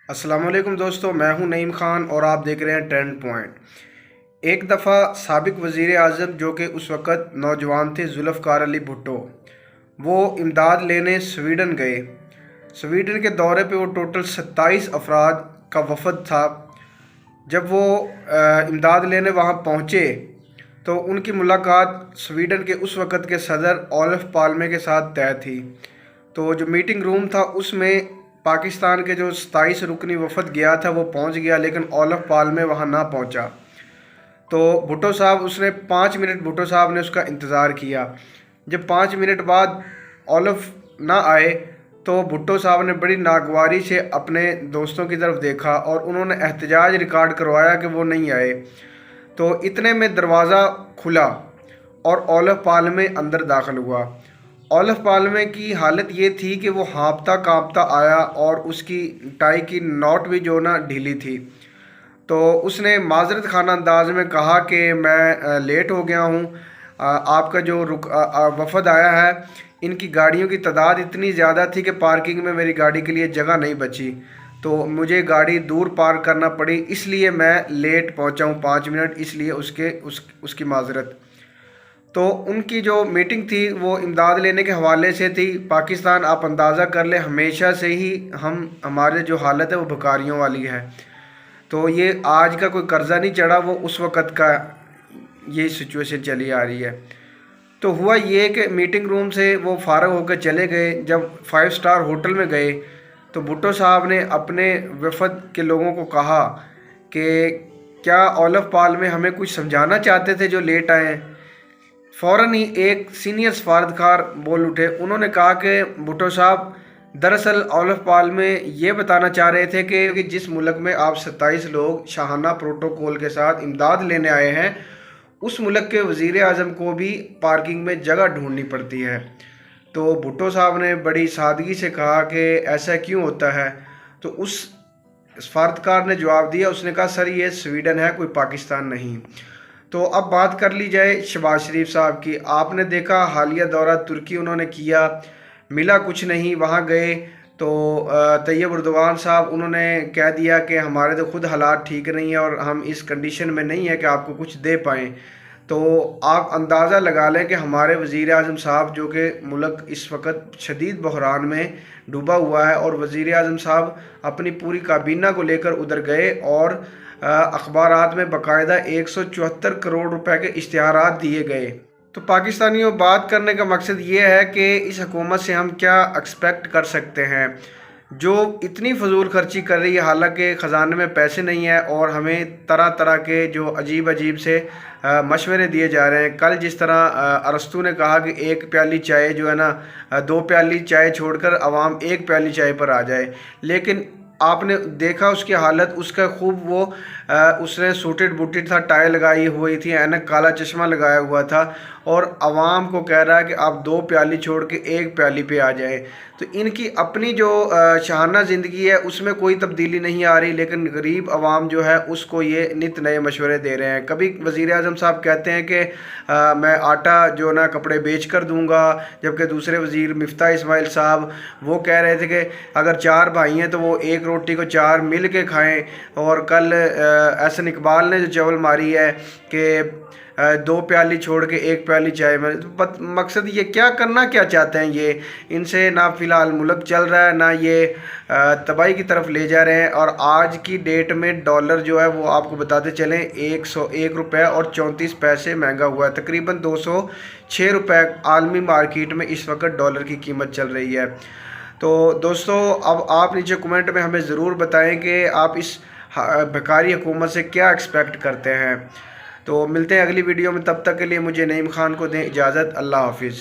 अस्सलाम वालेकुम दोस्तों, मैं हूं नईम ख़ान और आप देख रहे हैं ट्रेंड पॉइंट। एक दफ़ा साबिक़ वज़ीर आज़म जो कि उस वक़्त नौजवान थे ज़ुल्फ़िकार अली भुट्टो, वो इमदाद लेने स्वीडन गए। स्वीडन के दौरे पे वो टोटल 27 अफराद का वफ़द था। जब वो इमदाद लेने वहाँ पहुँचे तो उनकी मुलाकात स्वीडन के उस वक़्त के सदर ओलफ पाल्मे के साथ तय थी। तो जो मीटिंग रूम था उसमें पाकिस्तान के जो 27 रुकनी वफ़द गया था वो पहुंच गया, लेकिन ओलफ पाल्मे वहां ना पहुंचा। तो भुट्टो साहब उसने 5 मिनट भुट्टो साहब ने उसका इंतज़ार किया। जब 5 मिनट बाद ओलफ ना आए तो भुट्टो साहब ने बड़ी नागवारी से अपने दोस्तों की तरफ देखा और उन्होंने एहतजाज रिकॉर्ड करवाया कि वो नहीं आए। तो इतने में दरवाज़ा खुला और ओलफ पाल्मे अंदर दाखिल हुआ। ओलफ पाल्मे की हालत ये थी कि वो हाँफता काँपता आया और उसकी टाई की नॉट भी जो ना ढीली थी। तो उसने माजरत खाना अंदाज में कहा कि मैं लेट हो गया हूँ। आपका जो वफ़द आया है, इनकी गाड़ियों की तादाद इतनी ज़्यादा थी कि पार्किंग में मेरी गाड़ी के लिए जगह नहीं बची, तो मुझे गाड़ी दूर पार्क करना पड़ी, इसलिए मैं लेट पहुँचा हूँ 5 मिनट, इसलिए उसकी माजरत। तो उनकी जो मीटिंग थी वो इमदाद लेने के हवाले से थी। पाकिस्तान, आप अंदाज़ा कर ले, हमेशा से ही हमारे जो हालत है वो भिखारियों वाली है। तो ये आज का कोई कर्ज़ा नहीं चढ़ा, वो उस वक़्त का ये सिचुएशन चली आ रही है। तो हुआ ये कि मीटिंग रूम से वो फ़ारग होकर चले गए। जब 5 स्टार होटल में गए तो भुट्टो साहब ने अपने वफ़द के लोगों को कहा कि क्या ओलफ पाल्मे हमें कुछ समझाना चाहते थे जो लेट आए हैं। फ़ौरन ही एक सीनियर सफारतकार बोल उठे। उन्होंने कहा कि भुट्टो साहब, दरअसल ओलफ पाल्मे ये बताना चाह रहे थे कि जिस मुल्क में आप 27 लोग शाहाना प्रोटोकॉल के साथ इमदाद लेने आए हैं, उस मुल्क के वज़ीर आज़म को भी पार्किंग में जगह ढूंढनी पड़ती है। तो भुट्टो साहब ने बड़ी सादगी से कहा कि ऐसा क्यों होता है। तो उस सफारतकार ने जवाब दिया, उसने कहा सर ये स्वीडन है, कोई पाकिस्तान नहीं। तो अब बात कर ली जाए शहबाज शरीफ साहब की। आपने देखा हालिया दौरा तुर्की उन्होंने किया, मिला कुछ नहीं। वहाँ गए तो तैयब उर्दवान साहब उन्होंने कह दिया कि हमारे तो खुद हालात ठीक नहीं है और हम इस कंडीशन में नहीं है कि आपको कुछ दे पाएँ। तो आप अंदाज़ा लगा लें कि हमारे वज़ीर आज़म साहब, जो कि मुल्क इस वक्त शदीद बहरान में डूबा हुआ है, और वज़ीर आज़म साहब अपनी पूरी काबीना को लेकर उधर गए और अखबारात में बाकायदा 174 करोड़ रुपए के इश्तिहारात दिए गए। तो पाकिस्तानियों, बात करने का मकसद ये है कि इस हुकूमत से हम क्या एक्सपेक्ट कर सकते हैं जो इतनी फजूल खर्ची कर रही है, हालांकि ख़जाने में पैसे नहीं है और हमें तरह तरह के जो अजीब अजीब से मशवरे दिए जा रहे हैं। कल जिस तरह अरस्तू ने कहा कि एक प्याली चाय जो है ना, 2 प्याली चाय छोड़कर आवाम 1 प्याली चाय पर आ जाए, लेकिन आपने देखा उसकी हालत, उसका खूब वो उसने सूटेड बूटेड था, टाई लगाई हुई थी, ऐनक, काला चश्मा लगाया हुआ था, और आवाम को कह रहा है कि आप 2 प्याली छोड़ के 1 प्याली पे आ जाए। तो इनकी अपनी जो शाहाना ज़िंदगी है उसमें कोई तब्दीली नहीं आ रही, लेकिन गरीब आवाम जो है उसको ये नित नए मशवरे दे रहे हैं। कभी वज़ीर आज़म साहब कहते हैं कि मैं आटा जो ना कपड़े बेच कर दूँगा, जबकि दूसरे वज़ीर मिफ्ता इस्माइल साहब वो कह रहे थे कि अगर 4 भाई हैं तो वो 1 रोटी को 4 मिल के खाएँ। और कल एहसन इकबाल ने जो चवल मारी है कि 2 प्याली छोड़ के 1 प्याली चाय में, मकसद ये क्या करना क्या चाहते हैं ये। इनसे ना फ़िलहाल मुल्क चल रहा है, ना ये तबाही की तरफ ले जा रहे हैं। और आज की डेट में डॉलर जो है वो आपको बताते चलें 101 रुपये और 34 पैसे महंगा हुआ है। तकरीबन 206 रुपये आलमी मार्केट में इस वक्त डॉलर की कीमत चल रही है। तो दोस्तों, अब आप नीचे कमेंट में हमें ज़रूर बताएं कि आप इस भिखारी हुकूमत से क्या एक्सपेक्ट करते हैं। तो मिलते हैं अगली वीडियो में, तब तक के लिए मुझे नईम ख़ान को दें इजाज़त। अल्लाह हाफिज़।